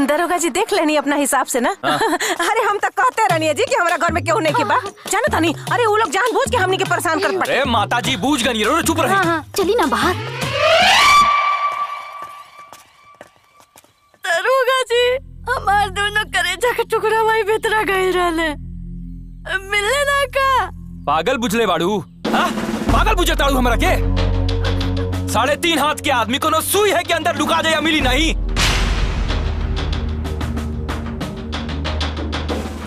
दरोगा जी देख लेनी अपना हिसाब से ना। अरे हम तो कहते रहनी जी कि हमारा घर में क्यों नहीं के बा जाना था नहीं। अरे वो लोग जानबूझ के हमनी के परेशान कर पड़े। अरे माता जी बूझ गई, चुप रही। हाँ, चली ना बाहर। दरोगा जी हमार दोनों करेजा का टुकड़ा वही भीतरा गई रहले, मिलने ना का। पागल बुझले बाड़ू, हाँ? पागल बुझे ताड़ू हमरा के। 3.5 हाथ के आदमी को न सुई है कि अंदर लुका जाए, मिली नहीं।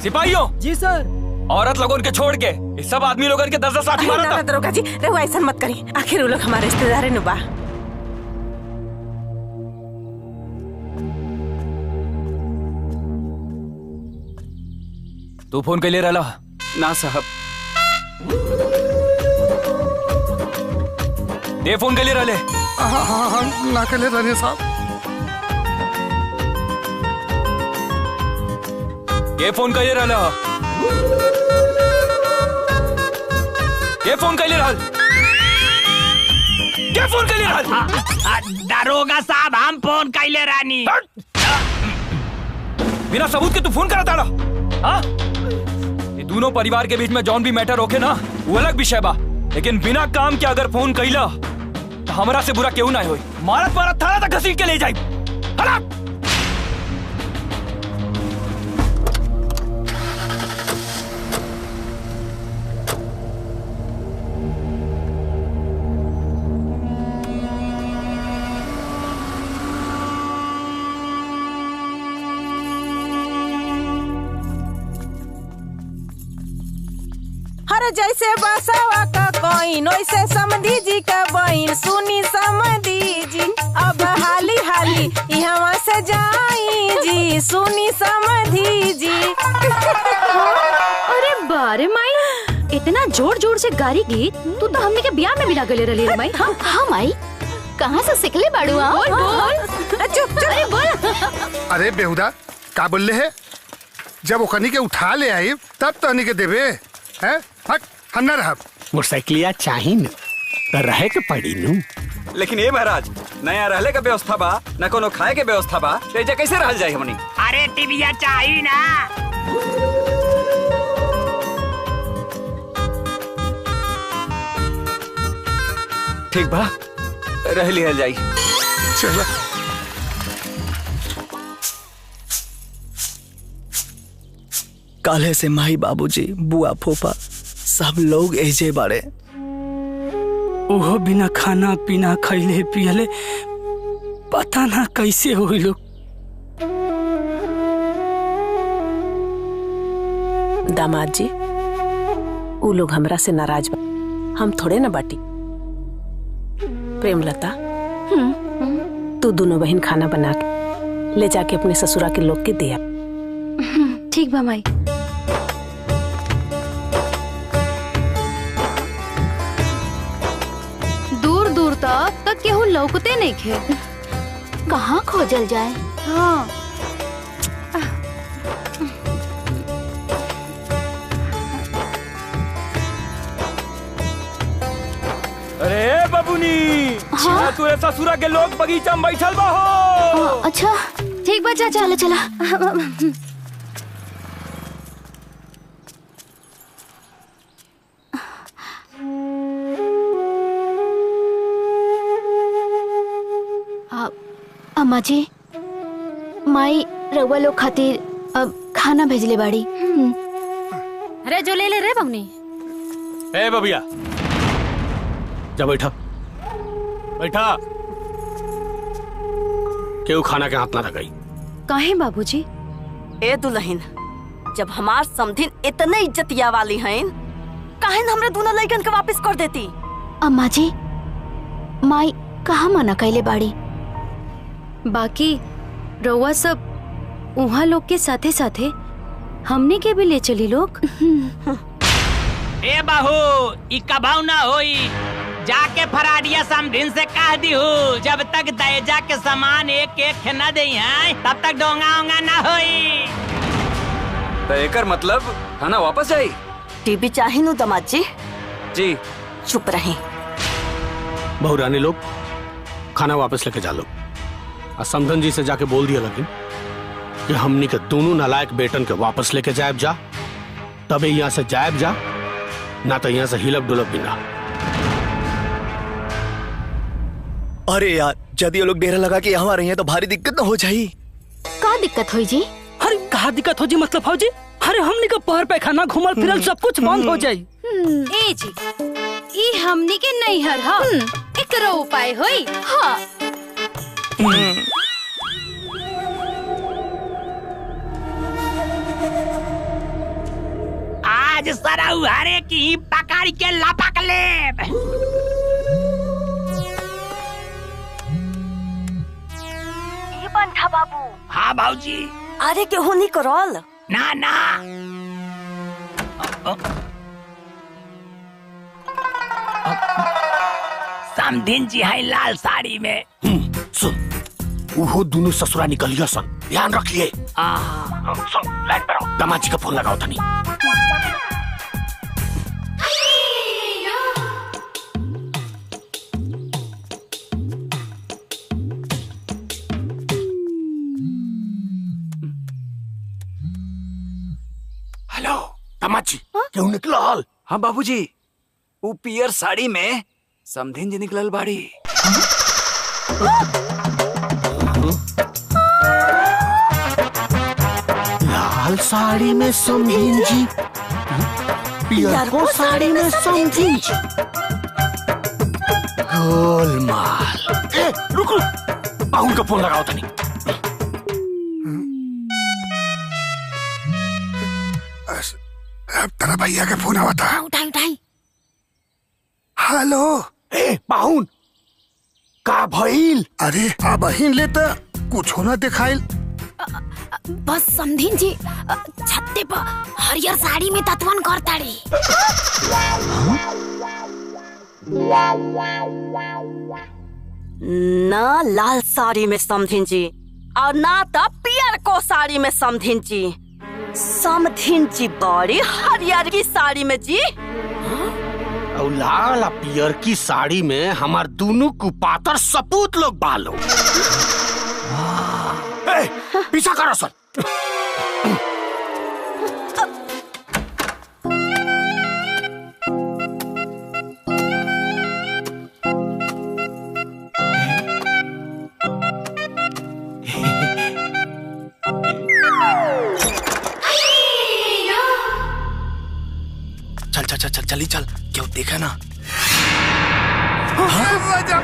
सिपाहियों जी सर। औरत लोगों के छोड़ के इस सब आदमी लोगों के 10-10 लाठी मारा था। दरोगा जी रहुआ ऐसा मत करी, आखिर वो लोग हमारे रिश्तेदार है नुबा। तू फोन के लिए रहला ना साहब। ये फोन के लिए रहले। हाँ ना के लिए रहने साहब। ये फोन के लिए रहला। ये फोन के लिए रहल। ये फोन के लिए रहल। दरोगा साहब हम फोन कैले रानी। बिना सबूत के तू फोन करा ताड़ा, हाँ? ये दोनों परिवार के बीच में जौन भी मैटर होके ना वो अलग विषय बा, लेकिन बिना काम के अगर फोन कैला तो हमरा से बुरा क्यों ना होई। मारत थाना तक घसीट के ले जाई। हला हर जैसे बसवा का कोइन वैसे समधी जी का बहन सुनी समधी जी। अब हाली हाली यहाँ से जाई जी सुनी समधी जी। अरे बारे माई, इतना जोर जोर से गारी गीत तू तो हमने के ब्याह में भी ना गले रही माई। हाँ माई, कहाँ से सिखले बाड़ू? बोल बोल। चुप अरे बोल। अरे बेहुदा का बोल है? जब वो कनी के उठा ले आई तब तो हनी के देवे हैं। हट हम ना रहब। मोटरसाइकिलिया चाही न तो रहे के पड़ी नू। लेकिन ये महाराज नया रहले का व्यवस्था बा, न कोनो खाए के व्यवस्था बा, तो एजा कैसे रहल जाए हमनी? अरे टिबिया चाही ना। ठीक बा रह लिहल जाई। चलो काले से माई बाबूजी बुआ फूफा सब लोग एजे बाड़े। ओहो बिना खाना पीना खैले पियले पता ना कैसे हुई लोग। दामाद जी वो लोग हमरा से नाराज बा, हम थोड़े ना बाटी। प्रेमलता तू दोनों बहन खाना बना के ले जाके अपने ससुरा के लोग के दिया। ठीक बा माई। दूर दूर तक केहू लौकते नहीं खे। कहाँ खोजल जाए? हाँ अरे बबुनी, हाँ? तू ससुरा के लोग बगीचा में बैठल बा हो। अच्छा ठीक बा चाचा, चला। अम्मा जी माई रउआ लोग खातिर अब खाना भेजले बाड़ी। अरे जो ले ले रे बमनी। ए बबिया जा बैठा बैठा। क्यों खाना के हाथ ना लगाई? काहे बाबूजी? ए दुल्हन, जब हमार समधिन इतने इज्जतिया वाली हैं, काहे न हमरे दोनों लइकन के वापस कर देती? अम्मा जी माई कहाँ मना कैले बाड़ी? बाकी रउआ सब उहाँ लोग के साथे साथे हमने के भी ले चली लोग। ए बाहू ई कभाऊ ना होई। जाके फराडिया समधिन से कह दी हूँ जब तक दहेजा के सामान एक एक न दे तब तक डोंगा ओंगा ना होई। तो एकर मतलब खाना वापस जाई? टीवी चाही नु दामाद जी? जी चुप रहे। बहुरानी लोग खाना वापस लेके जा लो। समधन जी से जाके बोल दिया लेकिन कि हमनी के दोनों नालायक बेटन के वापस लेके जायब जा, तबे यहाँ से जायब जा, ना तो यहाँ से हिलब डुलब भी ना। अरे यार, यदि ये लोग डेरा लगा के यहाँ आ रही हैं तो भारी दिक्कत ना हो जाए। का दिक्कत हो जी? अरे कहा दिक्कत हो जी मतलब फौजी? अरे हमनी का पहर पैखाना घुमल फिरल सब कुछ बंद हो जाई। ए जी, ई हमनी के नहीं हर हा, एकरो उपाय होई। हाँ। आज सारा उहारे की पकड़ के लपक ले। बंठा बाबू। हाँ भाऊजी। अरे केहू नहीं करल। ना ना। समधिन जी है लाल साड़ी में। सुन, वो दोनों ससुरा निकलिया सन, ध्यान रखिए। सुन, लाइन पर आओ, दामाजी का फोन लगाओ तनी। हेलो दामाजी, क्यों निकला हाल? हाँ बाबूजी, वो पियर साड़ी में समधिन जी निकलल बाड़ी। लाल साड़ी में समधिन जी, पियर को साड़ी में समधिन जी, गोलमाल। ए, रुक रुक, बाहुन का फोन लगाओ तनी। अब तेरा भैया का फोन आवा था। उठाई उठाई। हेलो। ए बाहुन, का भइल? अरे बहिन लेता कुछ होना दिखाइल। बस समधिन जी छत्ते पर हरियर साड़ी में तत्वन करताड़ी। ना लाल साड़ी में समधिन जी और ना तो पियर को साड़ी में समधिन जी। समधिन जी बड़ी हरियर की साड़ी में जी। और लाल पियर की साड़ी में हमार दोनों कुपातर सपूत लोग बालो। पीछा करो सर। चल चल चल चल चली चल, क्यों देखा ना? मजा